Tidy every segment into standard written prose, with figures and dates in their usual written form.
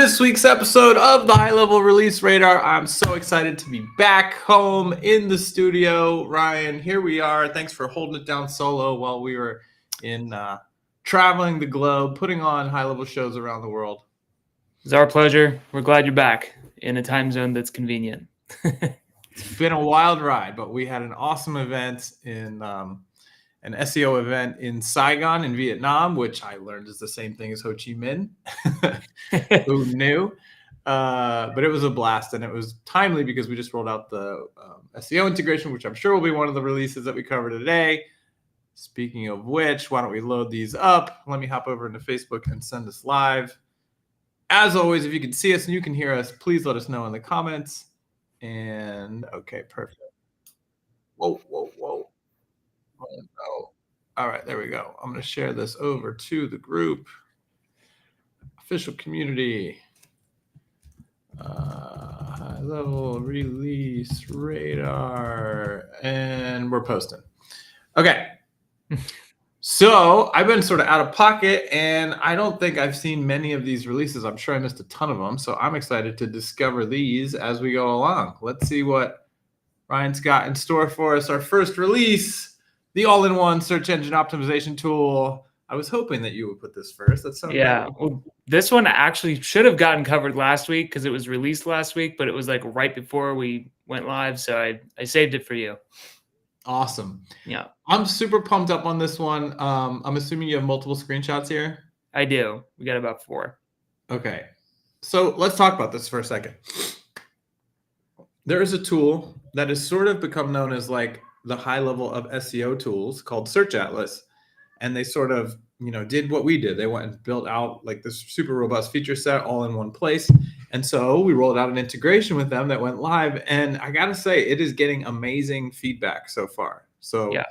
this week's episode of the High Level Release Radar. I'm so excited to be back home in the studio. Ryan, here we are. Thanks for holding it down solo while we were in traveling the globe, putting on high-level shows around the world. It's our pleasure. We're glad you're back in a time zone that's convenient. It's been a wild ride, but we had an awesome event in an SEO event in Saigon in Vietnam, which I learned is the same thing as Ho Chi Minh. Who knew? But it was a blast, and it was timely because we just rolled out the SEO integration, which I'm sure will be one of the releases that we cover today. Speaking of which, why don't we load these up? Let me hop over into Facebook and send us live. As always, if you can see us and you can hear us, please let us know in the comments. And okay, perfect. Whoa. Oh, no. All right, there we go. I'm going to share this over to the group. Official community. High level release radar. And we're posting. Okay. So I've been sort of out of pocket, and I don't think I've seen many of these releases. I'm sure I missed a ton of them. So I'm excited to discover these as we go along. Let's see what Ryan's got in store for us. Our first release, the all-in-one search engine optimization tool. I was hoping that you would put this first. That's so yeah. Well, this one actually should have gotten covered last week because it was released last week, but it was like right before we went live. So I saved it for you. Awesome. Yeah. I'm super pumped up on this one. I'm assuming you have multiple screenshots here. I do. We got about 4. Okay. So let's talk about this for a second. There is a tool that has sort of become known as like the high level of SEO tools called Search Atlas. And they sort of, did what we did. They went and built out like this super robust feature set all in one place. And so we rolled out an integration with them that went live. And I got to say, it is getting amazing feedback so far. So yeah.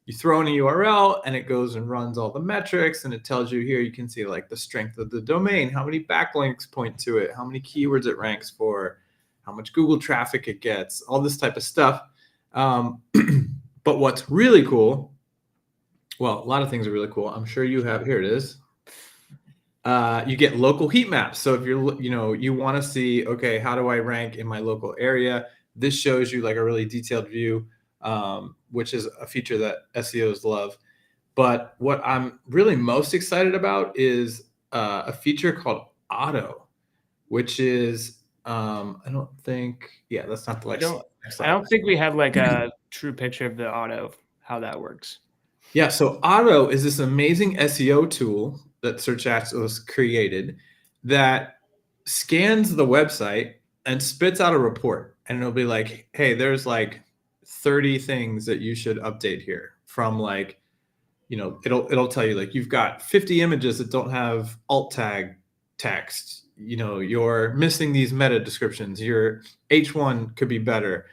You throw in a URL and it goes and runs all the metrics, and it tells you here, you can see like the strength of the domain, how many backlinks point to it, how many keywords it ranks for, how much Google traffic it gets, all this type of stuff. But what's really cool, well, a lot of things are really cool. I'm sure you have, here it is. You get local heat maps. So if you're, you want to see, okay, how do I rank in my local area? This shows you like a really detailed view, which is a feature that SEOs love. But what I'm really most excited about is a feature called Auto, which is, I don't think, that's not the next slide. I don't think we have like a true picture of the Auto, how that works. Yeah, so Auto is this amazing SEO tool that Search Atlas created that scans the website and spits out a report. And it'll be like, hey, there's like 30 things that you should update here from like, it'll tell you like you've got 50 images that don't have alt tag text. You're missing these meta descriptions. Your H1 could be better.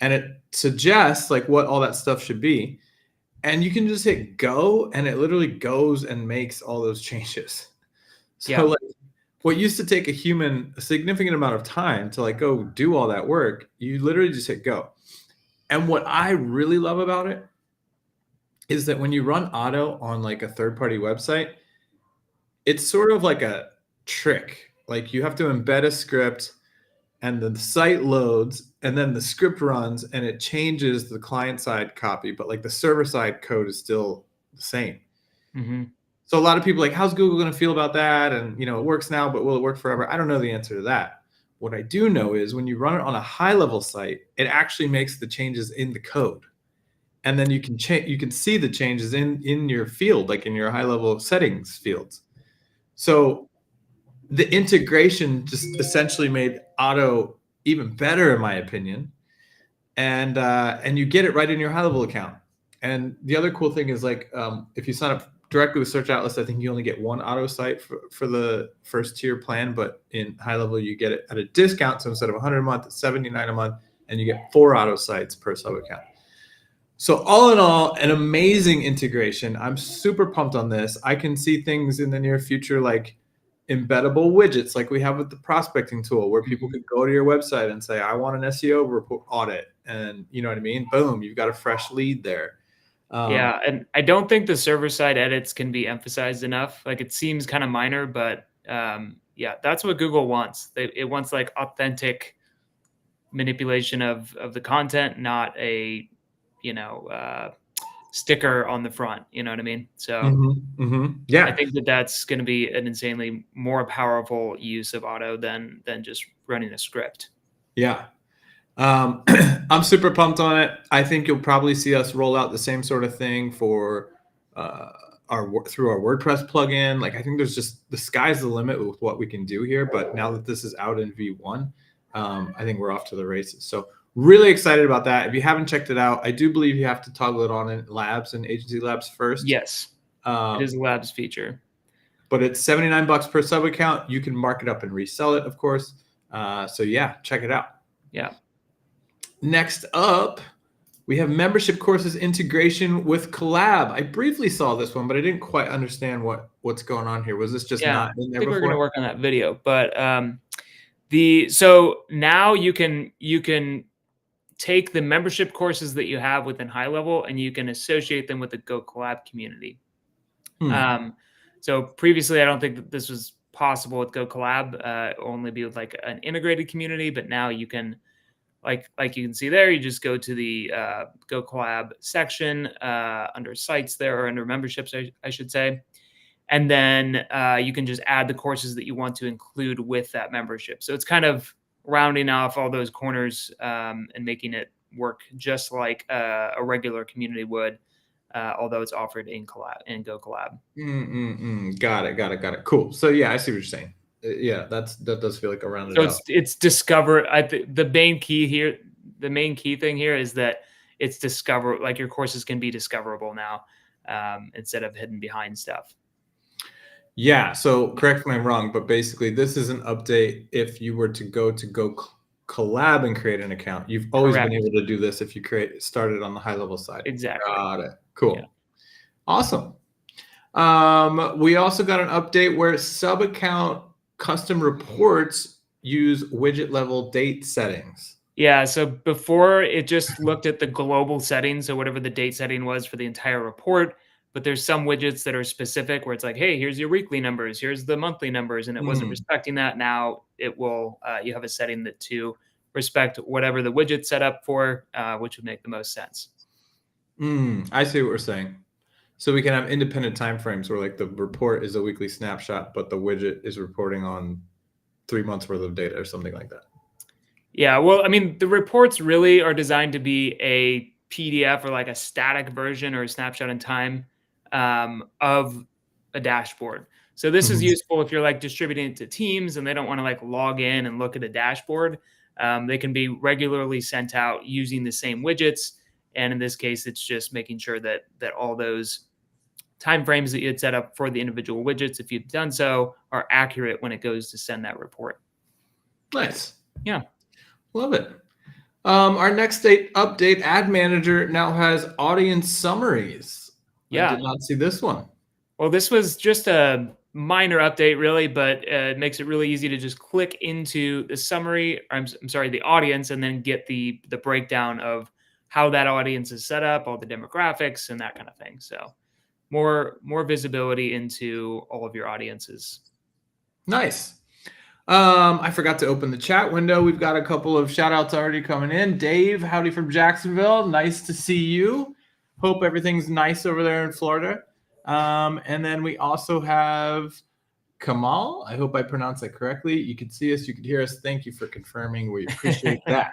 And it suggests like what all that stuff should be. And you can just hit go, and it literally goes and makes all those changes. So like what used to take a significant amount of time to like go do all that work, you literally just hit go. And what I really love about it is that when you run Auto on like a third-party website, it's sort of like a trick. Like you have to embed a script, and the site loads, and then the script runs, and it changes the client-side copy, but like the server-side code is still the same. Mm-hmm. So a lot of people are like, how's Google going to feel about that? And it works now, but will it work forever? I don't know the answer to that. What I do know is when you run it on a high-level site, it actually makes the changes in the code, and then you can see the changes in your field, like in your high-level settings fields. So the integration just essentially made Auto even better, in my opinion. And you get it right in your high-level account. And the other cool thing is like, if you sign up directly with Search Atlas, I think you only get one Auto site for the first tier plan, but in high-level, you get it at a discount. So instead of $100 a month, it's $79 a month, and you get 4 Auto sites per sub account. So all in all, an amazing integration. I'm super pumped on this. I can see things in the near future like embeddable widgets like we have with the prospecting tool, where people could go to your website and say, I want an SEO report audit. And you know what I mean? Boom, you've got a fresh lead there. Yeah, and I don't think the server-side edits can be emphasized enough. Like it seems kind of minor, but Yeah, that's what Google wants. It wants like authentic manipulation of the content, not a, sticker on the front. You know what I mean? So I Yeah. think that's going to be an insanely more powerful use of auto than just running a script. Yeah. I'm super pumped on it. I think you'll probably see us roll out the same sort of thing for through our WordPress plugin. Like, I think there's just the sky's the limit with what we can do here. But now that this is out in V1, I think we're off to the races. So really excited about that. If you haven't checked it out, I do believe you have to toggle it on in Labs and Agency Labs first. Yes, it is a Labs feature. But it's $79 per sub account. You can mark it up and resell it, of course. So yeah, check it out. Yeah. Next up, we have membership courses integration with Collab. I briefly saw this one, but I didn't quite understand what's going on here. Was this just not in there I think before? we're going to work on that video, but so now you can take the membership courses that you have within HighLevel and you can associate them with the Go Collab community. So previously, I don't think that this was possible with Go Collab. Only be with like an integrated community, but now you can, like you can see there, you just go to the Go Collab section under sites there, or under memberships, I should say. And then you can just add the courses that you want to include with that membership. So it's kind of rounding off all those corners and making it work just like a regular community would, although it's offered in Go Collab. Got it. Cool. So yeah, I see what you're saying. Yeah, that does feel like a rounded out. So it's discover. The main key thing here is that it's discover. Like, your courses can be discoverable now instead of hidden behind stuff. Yeah. So correct me if I'm wrong, but basically this is an update. If you were to go Collab and create an account, you've always been able to do this if you started on the HighLevel side. Exactly. Got it. Cool. Yeah. Awesome. We also got an update where sub account custom reports use widget level date settings. Yeah. So before, it just looked at the global settings, so whatever the date setting was for the entire report. But there's some widgets that are specific where it's like, hey, here's your weekly numbers, here's the monthly numbers, and it wasn't respecting that. Now it will. You have a setting that to respect whatever the widget's set up for, which would make the most sense. I see what we're saying. So we can have independent timeframes where, like, the report is a weekly snapshot, but the widget is reporting on 3 months worth of data or something like that. Yeah. Well, I mean, the reports really are designed to be a PDF or like a static version or a snapshot in time of a dashboard. So this is useful if you're like distributing it to teams and they don't want to like log in and look at a dashboard. They can be regularly sent out using the same widgets. And in this case, it's just making sure that all those timeframes that you had set up for the individual widgets, if you've done so, are accurate when it goes to send that report. Nice. Yeah. Love it. Our next update, Ad Manager now has audience summaries. Yeah. I did not see this one. Well, this was just a minor update, really, but it makes it really easy to just click into the summary. I'm sorry, the audience, and then get the breakdown of how that audience is set up, all the demographics, and that kind of thing. So more visibility into all of your audiences. Nice. I forgot to open the chat window. We've got a couple of shout outs already coming in. Dave, howdy from Jacksonville. Nice to see you. Hope everything's nice over there in Florida. And then we also have Kamal. I hope I pronounced that correctly. You could see us, you could hear us. Thank you for confirming. We appreciate that.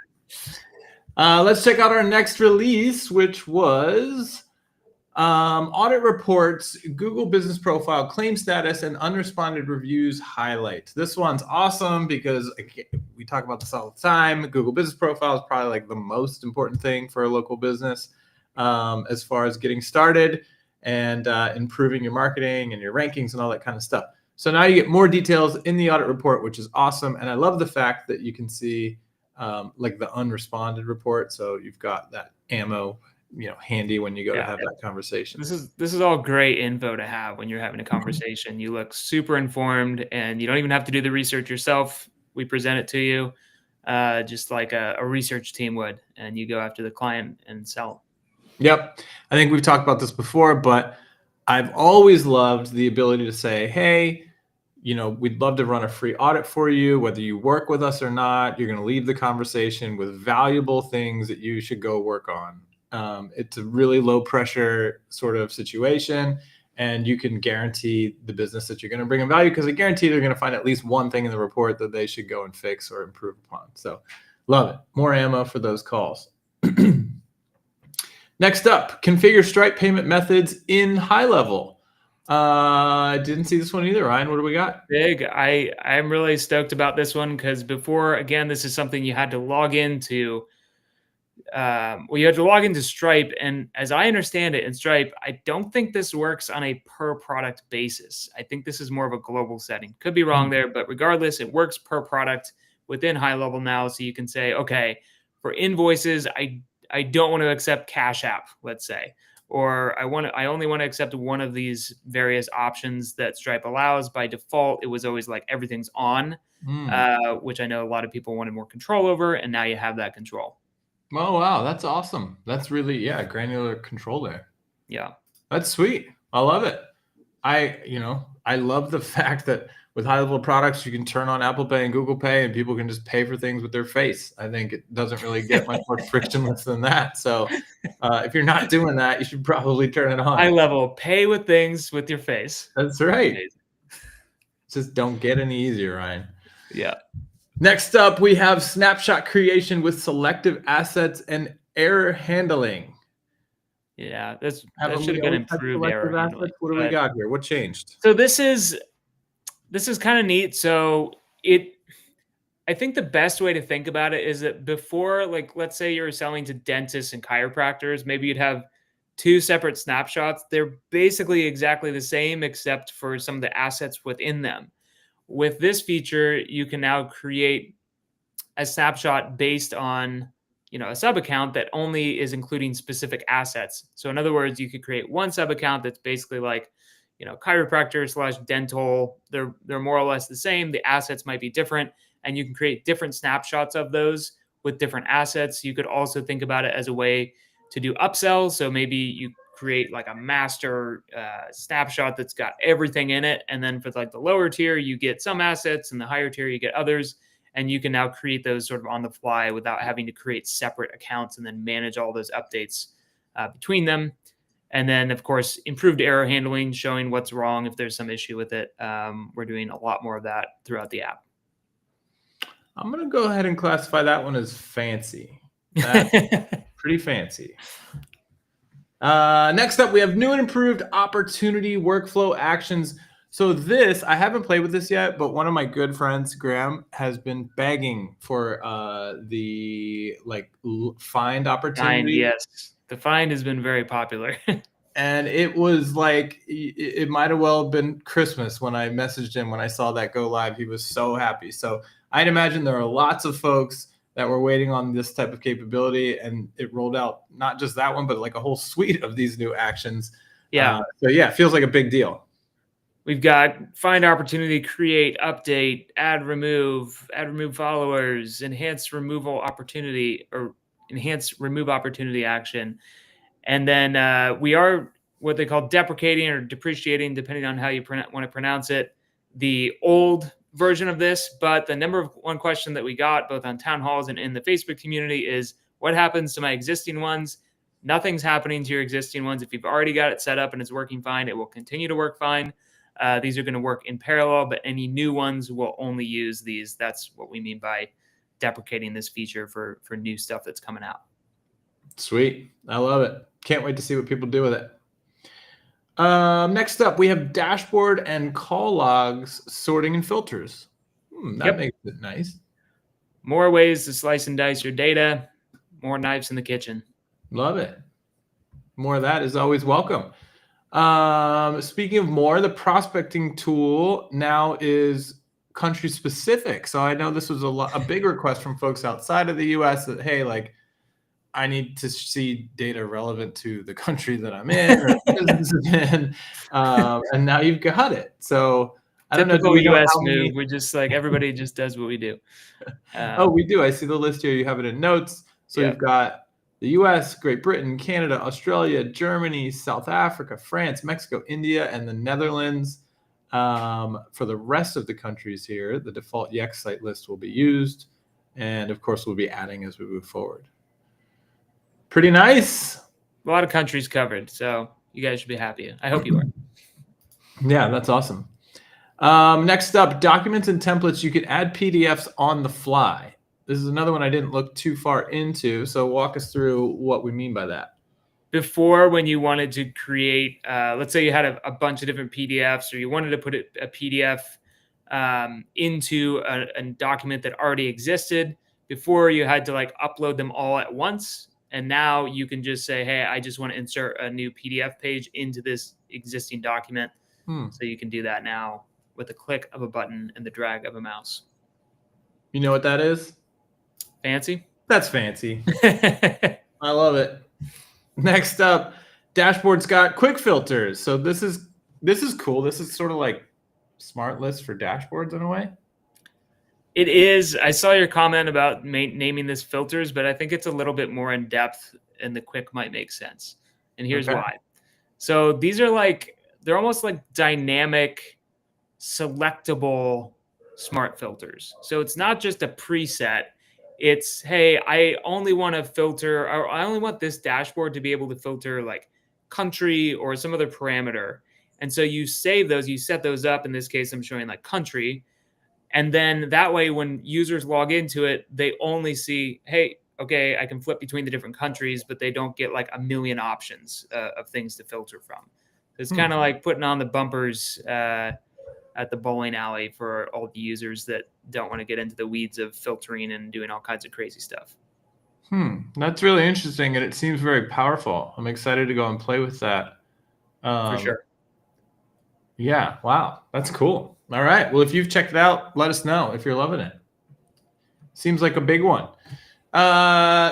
Let's check out our next release, which was audit reports, Google business profile, claim status, and unresponded reviews highlights. This one's awesome because we talk about this all the time. Google business profile is probably like the most important thing for a local business as far as getting started and improving your marketing and your rankings and all that kind of stuff. So now you get more details in the audit report, which is awesome. And I love the fact that you can see like the unresponded report. So you've got that ammo, handy when you go to have that conversation. This is all great info to have when you're having a conversation. You look super informed and you don't even have to do the research yourself. We present it to you just like a research team would, and you go after the client and sell. Yep. I think we've talked about this before, but I've always loved the ability to say, hey, we'd love to run a free audit for you, whether you work with us or not. You're going to leave the conversation with valuable things that you should go work on. It's a really low pressure sort of situation, and you can guarantee the business that you're going to bring in value, because I guarantee they're going to find at least one thing in the report that they should go and fix or improve upon. So love it. More ammo for those calls. Next up, configure Stripe payment methods in HighLevel. I didn't see this one either. Ryan, what do we got? Big. I'm really stoked about this one, because before, again, this is something you had to log into. You had to log into Stripe, and as I understand it in Stripe, I don't think this works on a per product basis. I think this is more of a global setting. Could be wrong there, but regardless, it works per product within HighLevel now. So you can say, okay, for invoices, I don't want to accept Cash App, let's say, or I only want to accept one of these various options that Stripe allows. By default, it was always like everything's on, which I know a lot of people wanted more control over, and now you have that control. Oh, wow. That's awesome. That's really, granular control there. Yeah. That's sweet. I love it. I love the fact that with HighLevel products, you can turn on Apple Pay and Google Pay, and people can just pay for things with their face. I think it doesn't really get much more frictionless than that. So if you're not doing that, you should probably turn it on. HighLevel, pay with things with your face. That's right. Just don't get any easier, Ryan. Yeah. Next up, we have snapshot creation with selective assets and error handling. Yeah, that should have been improved error handling. What do we got here? What changed? So this is kind of neat. So I think the best way to think about it is that before, like, let's say you're selling to dentists and chiropractors, maybe you'd have two separate snapshots. They're basically exactly the same, except for some of the assets within them. With this feature, you can now create a snapshot based on, a sub account that only is including specific assets. So in other words, you could create one sub account that's basically like, chiropractor / dental. They're more or less the same. The assets might be different, and you can create different snapshots of those with different assets. You could also think about it as a way to do upsell. So maybe you create like a master snapshot that's got everything in it. And then for like the lower tier, you get some assets, and the higher tier, you get others. And you can now create those sort of on the fly without having to create separate accounts and then manage all those updates between them. And then, of course, improved error handling, showing what's wrong if there's some issue with it. We're doing a lot more of that throughout the app. I'm going to go ahead and classify that one as fancy. That's pretty fancy. Next up, we have new and improved opportunity workflow actions. So this, I haven't played with this yet, but one of my good friends, Graham, has been begging for the find opportunity. Yes, the find has been very popular. And it was like, it might have well been Christmas when I messaged him when I saw that go live. He was so happy. So I'd imagine there are lots of folks that were waiting on this type of capability, and it rolled out not just that one, but like a whole suite of these new actions. Yeah. It feels like a big deal. We've got find opportunity, create, update, add, remove followers, enhance removal opportunity, or enhance remove opportunity action. And then we are what they call deprecating or depreciating, depending on how you want to pronounce it, the old version of this. But the number one question that we got both on town halls and in the Facebook community is, what happens to my existing ones? Nothing's happening to your existing ones. If you've already got it set up and it's working fine, it will continue to work fine. These are going to work in parallel, but any new ones will only use these. That's what we mean by deprecating this feature for new stuff that's coming out. Sweet. I love it. Can't wait to see what people do with it. Next up, we have dashboard and call logs, sorting and filters. That makes it nice. More ways to slice and dice your data, more knives in the kitchen. Love it. More of that is always welcome. Speaking of more, the prospecting tool now is country specific. So I know this was a big request from folks outside of the US that, hey, like, I need to see data relevant to the country that I'm in or the business is in. And now you've got it. So I don't know. Typical US move. We're just like, everybody just does what we do. We do. I see the list here. You have it in notes. So you've got the US, Great Britain, Canada, Australia, Germany, South Africa, France, Mexico, India, and the Netherlands. For the rest of the countries here, the default Yext site list will be used. And of course, we'll be adding as we move forward. Pretty nice. A lot of countries covered, so you guys should be happy. I hope you are. Yeah, that's awesome. Next up, documents and templates. You can add PDFs on the fly. This is another one I didn't look too far into. So walk us through what we mean by that. Before, when you wanted to create, let's say you had a bunch of different PDFs, or you wanted to put a PDF into a document that already existed, before you had to like upload them all at once. And now you can just say, hey, I just want to insert a new PDF page into this existing document. So you can do that now with a click of a button and the drag of a mouse. You know what that is? Fancy? That's fancy. I love it. Next up, dashboard's got quick filters. So this is cool. This is sort of like smart list for dashboards in a way. It is. I saw your comment about naming this filters, but I think it's a little bit more in depth, and the quick might make sense. And here's why. So these are like, they're almost like dynamic, selectable smart filters. So it's not just a preset. It's, hey, I only want to filter, or I only want this dashboard to be able to filter like country or some other parameter. And so you save those, you set those up. In this case, I'm showing like country. And then that way, when users log into it, they only see, hey, okay, I can flip between the different countries, but they don't get like a million options of things to filter from. It's kind of like putting on the bumpers at the bowling alley for all the users that don't want to get into the weeds of filtering and doing all kinds of crazy stuff. That's really interesting, and it seems very powerful. I'm excited to go and play with that. For sure. Yeah, wow, that's cool. All right, well, if you've checked it out, let us know if you're loving it. Seems like a big one.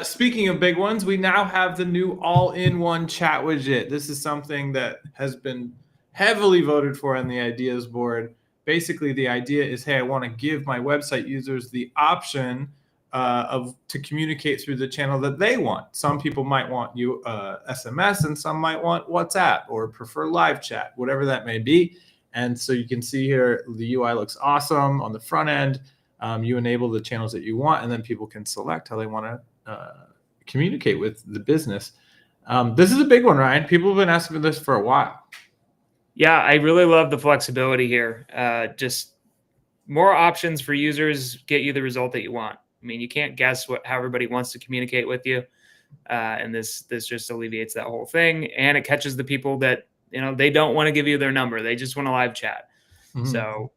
Speaking of big ones, we now have the new all-in-one chat widget. This is something that has been heavily voted for on the ideas board. Basically, the idea is, hey, I want to give my website users the option to communicate through the channel that they want. Some people might want SMS, and some might want WhatsApp or prefer live chat, whatever that may be. And so you can see here, the UI looks awesome on the front end. You enable the channels that you want, and then people can select how they want to communicate with the business. This is a big one, Ryan. People have been asking for this for a while. Yeah, I really love the flexibility here. Just more options for users get you the result that you want. I mean, you can't guess how everybody wants to communicate with you. And this just alleviates that whole thing. And it catches the people that, they don't want to give you their number. They just want to live chat. So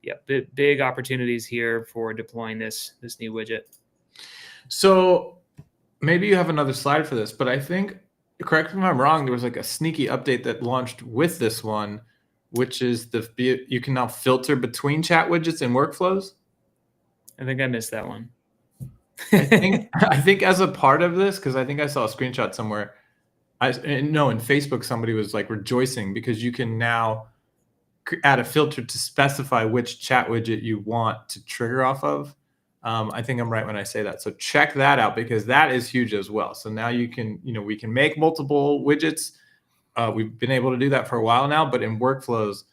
yeah, big opportunities here for deploying this new widget. So maybe you have another slide for this, but I think, correct me if I'm wrong, there was like a sneaky update that launched with this one, which is you can now filter between chat widgets and workflows. I think I missed that one. I think as a part of this, because I think I saw a screenshot somewhere. In Facebook, somebody was like rejoicing because you can now add a filter to specify which chat widget you want to trigger off of. I think I'm right when I say that. So check that out, because that is huge as well. So now you can, we can make multiple widgets. We've been able to do that for a while now, but in workflows,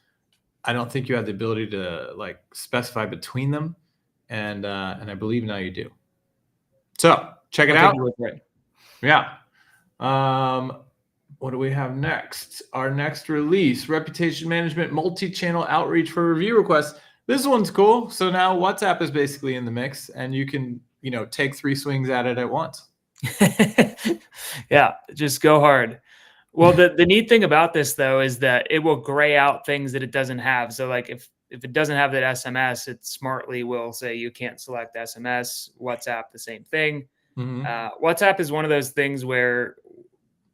I don't think you have the ability to like specify between them. And I believe now you do. So check it out. Yeah. What do we have next? Our next release, reputation management, multi-channel outreach for review requests. This one's cool. So now WhatsApp is basically in the mix, and you can, take 3 swings at it at once. Yeah, just go hard. Well, the neat thing about this, though, is that it will gray out things that it doesn't have. So like if it doesn't have that SMS, it smartly will say you can't select SMS. WhatsApp, the same thing. WhatsApp is one of those things where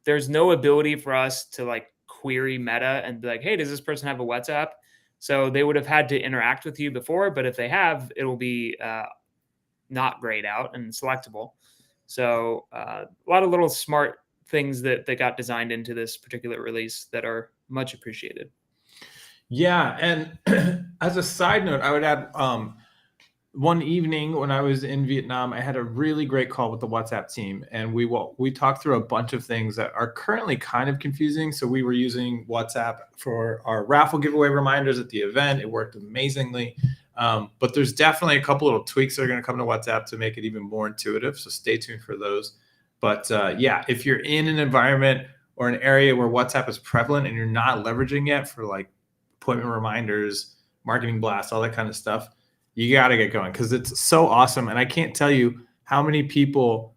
there's no ability for us to like query Meta and be like, hey, does this person have a WhatsApp? So they would have had to interact with you before, but if they have, it will be not grayed out and selectable. So a lot of little smart things that got designed into this particular release that are much appreciated. Yeah, and as a side note, I would add one evening when I was in Vietnam, I had a really great call with the WhatsApp team, and we talked through a bunch of things that are currently kind of confusing. So we were using WhatsApp for our raffle giveaway reminders at the event. It worked amazingly. But there's definitely a couple little tweaks that are going to come to WhatsApp to make it even more intuitive. So stay tuned for those. But yeah, if you're in an environment or an area where WhatsApp is prevalent and you're not leveraging yet for like appointment reminders, marketing blasts, all that kind of stuff, you got to get going because it's so awesome. And I can't tell you how many people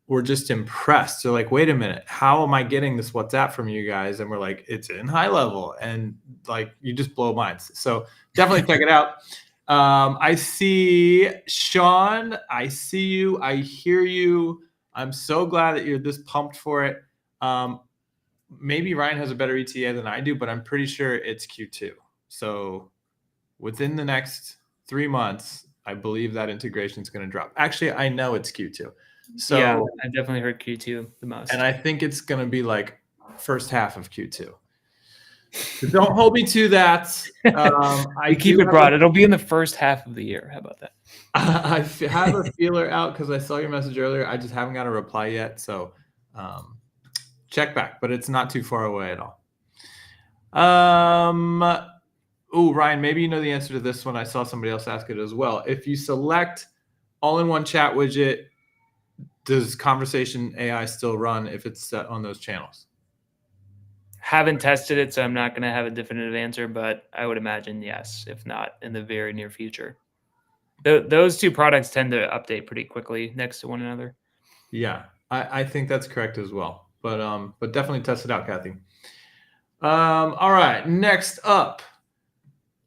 were just impressed. They're like, wait a minute, how am I getting this WhatsApp from you guys? And we're like, it's in HighLevel. And like, you just blow minds. So definitely check it out. I see Sean. I see you. I hear you. I'm so glad that you're this pumped for it. Maybe Ryan has a better ETA than I do, but I'm pretty sure it's Q2. So within the next 3 months, I believe that integration is going to drop. Actually, I know it's Q2. So yeah, I definitely heard Q2 the most. And I think it's going to be like first half of Q2. So don't hold me to that. I keep it broad. It'll be in the first half of the year. How about that? I have a feeler out because I saw your message earlier. I just haven't got a reply yet. So check back, but it's not too far away at all. Oh, Ryan, maybe you know the answer to this one. I saw somebody else ask it as well. If you select all-in-one chat widget, does conversation AI still run if it's set on those channels? Haven't tested it, so I'm not going to have a definitive answer, but I would imagine yes, if not in the very near future. Those two products tend to update pretty quickly next to one another. Yeah, I think that's correct as well. But definitely test it out, Kathy. All right, next up.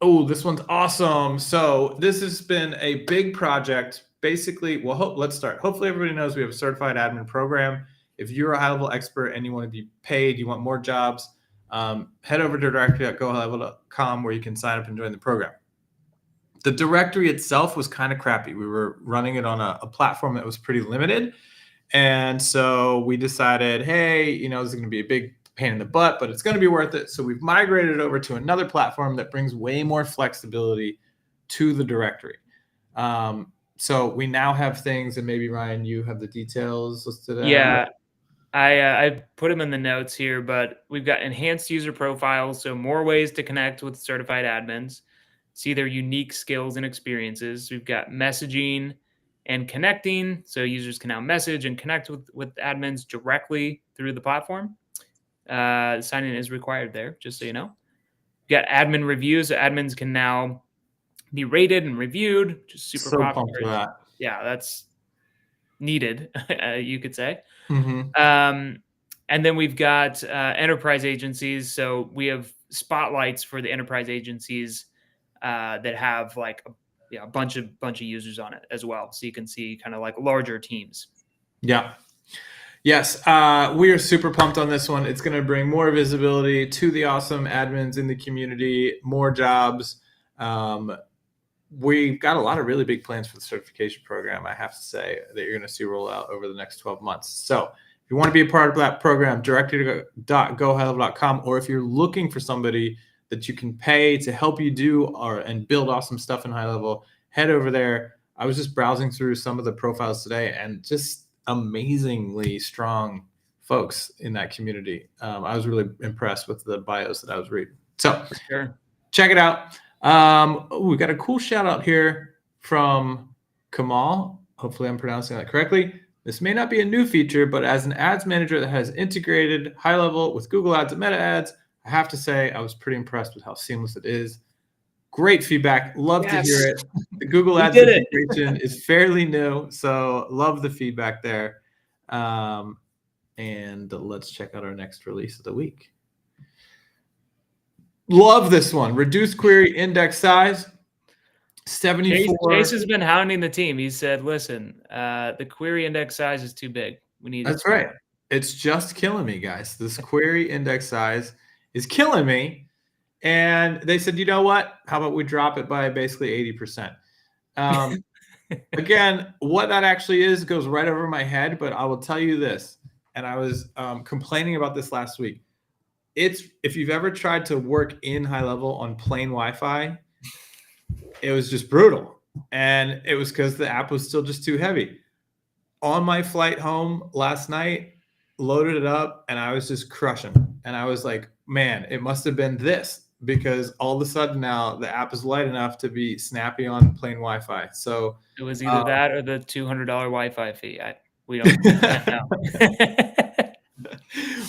Oh, this one's awesome. So this has been a big project. Basically, well, let's start. Hopefully everybody knows we have a certified admin program. If you're a high-level expert and you want to be paid, you want more jobs, head over to directory.gohighlevel.com where you can sign up and join the program. The directory itself was kind of crappy. We were running it on a platform that was pretty limited. And so we decided, hey, this is going to be a big pain in the butt, but it's going to be worth it. So we've migrated it over to another platform that brings way more flexibility to the directory. So we now have things, and maybe Ryan, you have the details listed out. Yeah, I put them in the notes here, but we've got enhanced user profiles, so more ways to connect with certified admins, see their unique skills and experiences. We've got messaging and connecting, so users can now message and connect with admins directly through the platform. Sign-in is required there, just so you know. We've got admin reviews, so admins can now be rated and reviewed, which is super popular. Pumped for that. Yeah, that's needed, you could say. Mm-hmm. And then we've got enterprise agencies. So we have spotlights for the enterprise agencies that have like a bunch of users on it as well. So you can see kind of like larger teams. Yeah. Yes, we are super pumped on this one. It's going to bring more visibility to the awesome admins in the community, more jobs. We've got a lot of really big plans for the certification program, I have to say, that you're going to see roll out over the next 12 months. So if you want to be a part of that program, directory.gohighlevel.com, or if you're looking for somebody that you can pay to help you do and build awesome stuff in HighLevel, head over there. I was just browsing through some of the profiles today and just amazingly strong folks in that community. I was really impressed with the bios that I was reading. So check it out. We got a cool shout out here from Kamal. Hopefully I'm pronouncing that correctly. This may not be a new feature, but as an ads manager that has integrated HighLevel with Google Ads and Meta Ads, I have to say I was pretty impressed with how seamless it is. Great feedback. Love to hear it. The Google Ads integration is fairly new, so love the feedback there. And let's check out our next release of the week. Love this one. Reduce query index size. 74. Chase has been hounding the team. He said, listen, the query index size is too big. We need That's right. It's just killing me, guys. This query index size is killing me. And they said, you know what? How about we drop it by basically 80%? Again, what that actually is goes right over my head, but I will tell you this. And I was complaining about this last week. If you've ever tried to work in HighLevel on plain Wi-Fi, it was just brutal. And it was because the app was still just too heavy. On my flight home last night, loaded it up, and I was just crushing. And I was like, man, it must have been this, because all of a sudden now the app is light enough to be snappy on plain Wi-Fi. So it was either that or the $200 Wi-Fi fee. We can't know.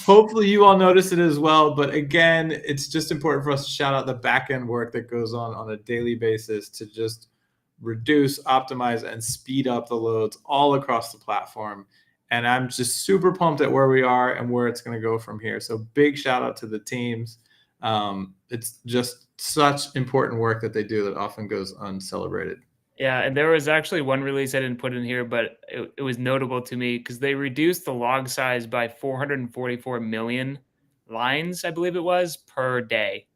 Hopefully you all notice it as well. But again, it's just important for us to shout out the back-end work that goes on a daily basis to just reduce, optimize, and speed up the loads all across the platform. And I'm just super pumped at where we are and where it's going to go from here. So big shout out to the teams. It's just such important work that they do that often goes uncelebrated. Yeah, and there was actually one release I didn't put in here, but it was notable to me because they reduced the log size by 444 million lines, I believe it was, per day,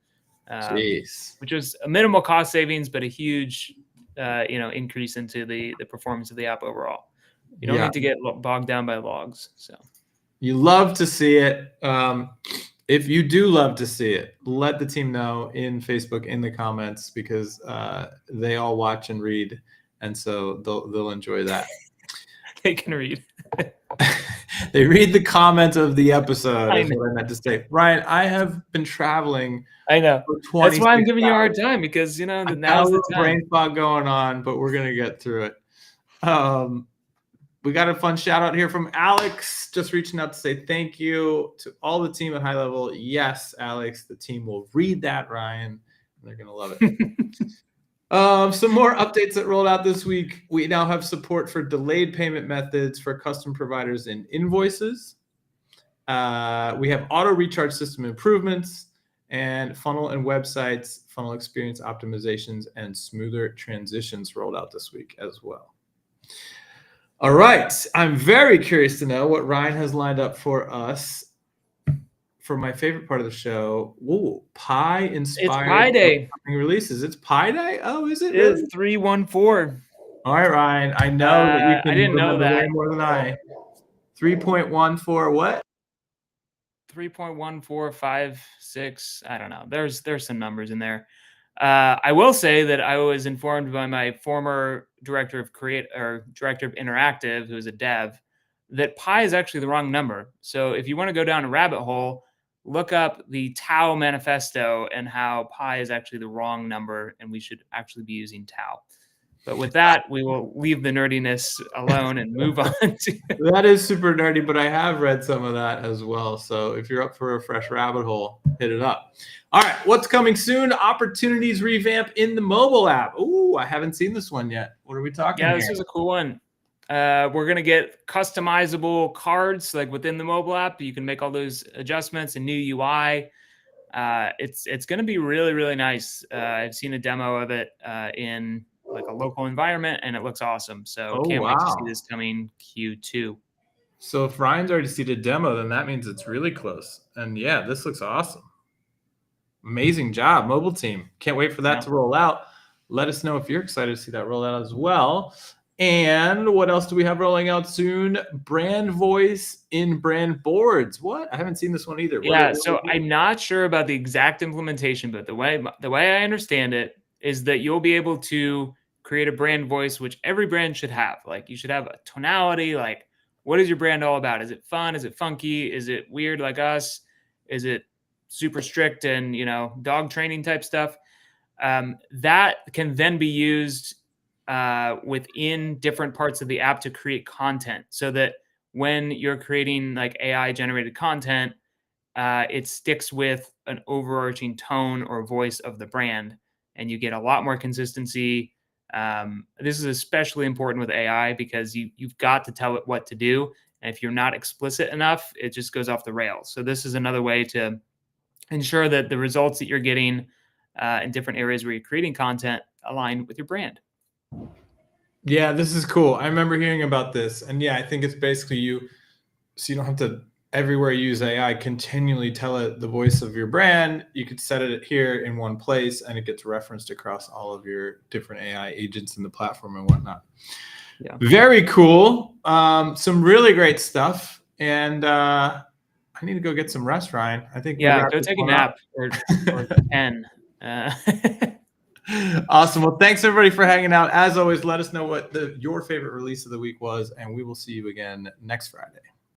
Jeez. which was a minimal cost savings, but a huge, increase into the performance of the app overall. You don't need to get bogged down by logs. So you love to see it. If you do love to see it, let the team know in Facebook in the comments, because they all watch and read, and so they'll enjoy that. They can read. They read the comment of the episode. Is what I meant to say. Ryan, I have been traveling. I know. For That's why I'm giving you a hard time, because now's the time. Brain fog going on, but we're gonna get through it. We got a fun shout out here from Alex, just reaching out to say thank you to all the team at HighLevel. Yes, Alex, the team will read that, Ryan. They're going to love it. Some more updates that rolled out this week. We now have support for delayed payment methods for custom providers and invoices. We have auto recharge system improvements and funnel and websites, funnel experience optimizations, and smoother transitions rolled out this week as well. All right. I'm very curious to know what Ryan has lined up for us for my favorite part of the show. Ooh, Pi inspired. It's Pi Day. Releases. It's Pi Day? Oh, is it? It's 314. All right, Ryan. I know that you can I didn't know that. way more than I. 3.14 what? 3.1456. I don't know. There's some numbers in there. I will say that I was informed by my former director of Interactive, who is a dev, that Pi is actually the wrong number. So if you want to go down a rabbit hole, look up the Tau manifesto and how Pi is actually the wrong number, and we should actually be using Tau. But with that, we will leave the nerdiness alone and move on to... That is super nerdy, but I have read some of that as well. So if you're up for a fresh rabbit hole, hit it up. All right, what's coming soon? Opportunities revamp in the mobile app. Ooh, I haven't seen this one yet. What are we talking about? Yeah, this is a cool one. We're going to get customizable cards like within the mobile app. You can make all those adjustments and new UI. It's going to be really, really nice. I've seen a demo of it in like a local environment, and it looks awesome. So can't wait to see this coming Q2. So if Ryan's already seen a demo, then that means it's really close. And yeah, this looks awesome. Amazing job, mobile team. Can't wait for that to roll out. Let us know if you're excited to see that roll out as well. And what else do we have rolling out soon? Brand voice in brand boards. What? I haven't seen this one either. So I'm not sure about the exact implementation, but the way I understand it is that you'll be able to create a brand voice, which every brand should have. Like you should have a tonality. Like, what is your brand all about? Is it fun? Is it funky? Is it weird like us? Is it super strict and, dog training type stuff? That can then be used within different parts of the app to create content, so that when you're creating like AI generated content, it sticks with an overarching tone or voice of the brand, and you get a lot more consistency. This is especially important with AI because you've got to tell it what to do. And if you're not explicit enough, it just goes off the rails. So this is another way to ensure that the results that you're getting in different areas where you're creating content align with your brand. Yeah, this is cool. I remember hearing about this. And yeah, I think it's basically so you don't have to everywhere you use AI continually tell it the voice of your brand. You could set it here in one place and it gets referenced across all of your different AI agents in the platform and whatnot. Yeah. Very cool. Some really great stuff. And I need to go get some rest, Ryan. I think go take a nap or 10. Awesome. Well, thanks everybody for hanging out. As always, let us know what your favorite release of the week was, and we will see you again next Friday.